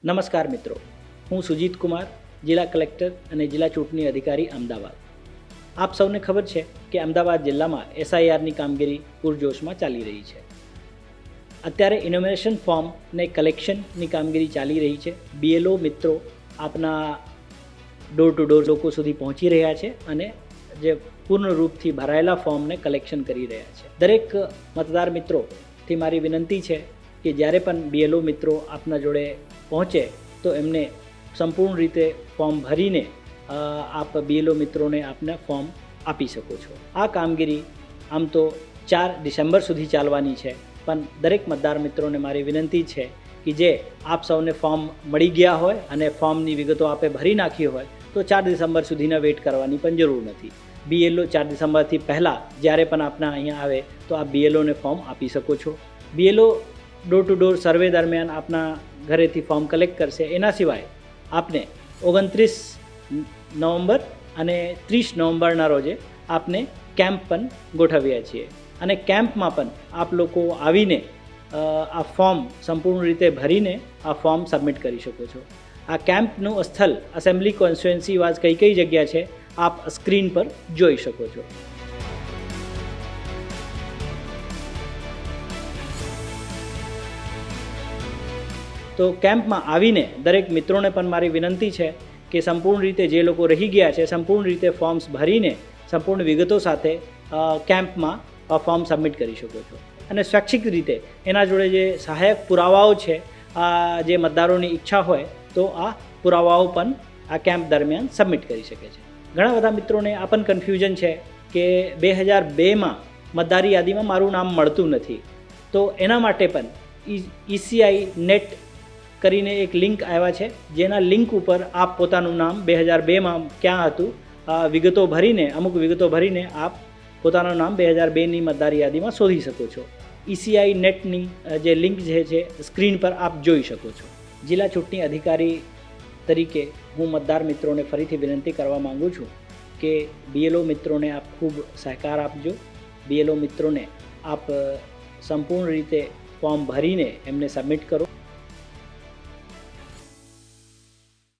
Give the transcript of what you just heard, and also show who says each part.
Speaker 1: નમસ્કાર મિત્રો, હું સુજીત કુમાર, જિલ્લા કલેક્ટર અને જિલ્લા ચૂંટણી અધિકારી અમદાવાદ. આપ સૌને ખબર છે કે અમદાવાદ જિલ્લામાં એસઆઈઆરની કામગીરી પૂરજોશમાં ચાલી રહી છે. અત્યારે ઇનોમિનેશન ફોર્મ ને કલેક્શનની કામગીરી ચાલી રહી છે. બીએલઓ મિત્રો આપના ડોર ટુ ડોર લોકો સુધી પહોંચી રહ્યા છે અને જે પૂર્ણ રૂપથી ભરાયેલા ફોર્મને કલેક્શન કરી રહ્યા છે. દરેક મતદાર મિત્રોથી મારી વિનંતી છે કે જ્યારે પણ બીએલઓ મિત્રો આપના જોડે પહોંચે તો એમને સંપૂર્ણ રીતે ફોર્મ ભરીને આપ બીએલઓ મિત્રોને આપને ફોર્મ આપી શકો છો. આ કામગીરી આમ તો 4 ડિસેમ્બર સુધી ચાલવાની છે, પણ દરેક મતદાર મિત્રોને મારી વિનંતી છે કે જે આપ સૌને ફોર્મ મળી ગયા હોય અને ફોર્મની વિગતો આપે ભરી નાખી હોય તો 4 ડિસેમ્બર સુધીના વેઇટ કરવાની પણ જરૂર નથી. બીએલઓ 4 ડિસેમ્બરથી પહેલાં જ્યારે પણ આપના અહીંયા આવે તો આપ બીએલઓને ફોર્મ આપી શકો છો. BLO door to door survey દરમિયાન આપના ઘરેથી ફોર્મ કલેક્ટ કરશે. એના સિવાય આપને 29 નવેમ્બર અને 30 નવેમ્બરના રોજે આપને કેમ્પ પણ ગોઠવ્યા છીએ અને કેમ્પમાં પણ આપ લોકો આવીને આ ફોર્મ સંપૂર્ણ રીતે ભરીને આ ફોર્મ સબમિટ કરી શકો છો. આ કેમ્પનું સ્થળ એસેમ્બલી કોન્સ્ટિટ્યુએન્સી વાઇઝ કઈ કઈ જગ્યા છે આપ સ્ક્રીન પર જોઈ શકો છો. તો કેમ્પમાં આવીને દરેક મિત્રોને પણ મારી વિનંતી છે કે સંપૂર્ણ રીતે જે લોકો રહી ગયા છે સંપૂર્ણ રીતે ફોર્મ્સ ભરીને સંપૂર્ણ વિગતો સાથે કેમ્પમાં ફોર્મ સબમિટ કરી શકો છો. અને સ્વૈચ્છિક રીતે એના જોડે જે સહાયક પુરાવાઓ છે, જે મતદારોની ઈચ્છા હોય તો આ પુરાવાઓ પણ આ કેમ્પ દરમિયાન સબમિટ કરી શકે છે. ઘણા બધા મિત્રોને આ પણ કન્ફ્યુઝન છે કે 2002માં મતદારી યાદીમાં મારું નામ મળતું નથી, તો એના માટે પણ ECI નેટ કરીને એક લિંક આવ્યા છે, જેના લિંક ઉપર આપ પોતાનું નામ 2002માં ક્યાં હતું વિગતો ભરીને અમુક વિગતો ભરીને આપ પોતાનું નામ 2002ની મતદારી યાદીમાં શોધી શકો છો. ECI નેટની જે લિંક જે છે સ્ક્રીન પર આપ જોઈ શકો છો. જિલ્લા ચૂંટણી અધિકારી તરીકે હું મતદાર મિત્રોને ફરીથી વિનંતી કરવા માગું છું કે બીએલઓ મિત્રોને આપ ખૂબ સહકાર આપજો. બીએલઓ મિત્રોને આપ સંપૂર્ણ રીતે ફોર્મ ભરીને એમને સબમિટ કરો.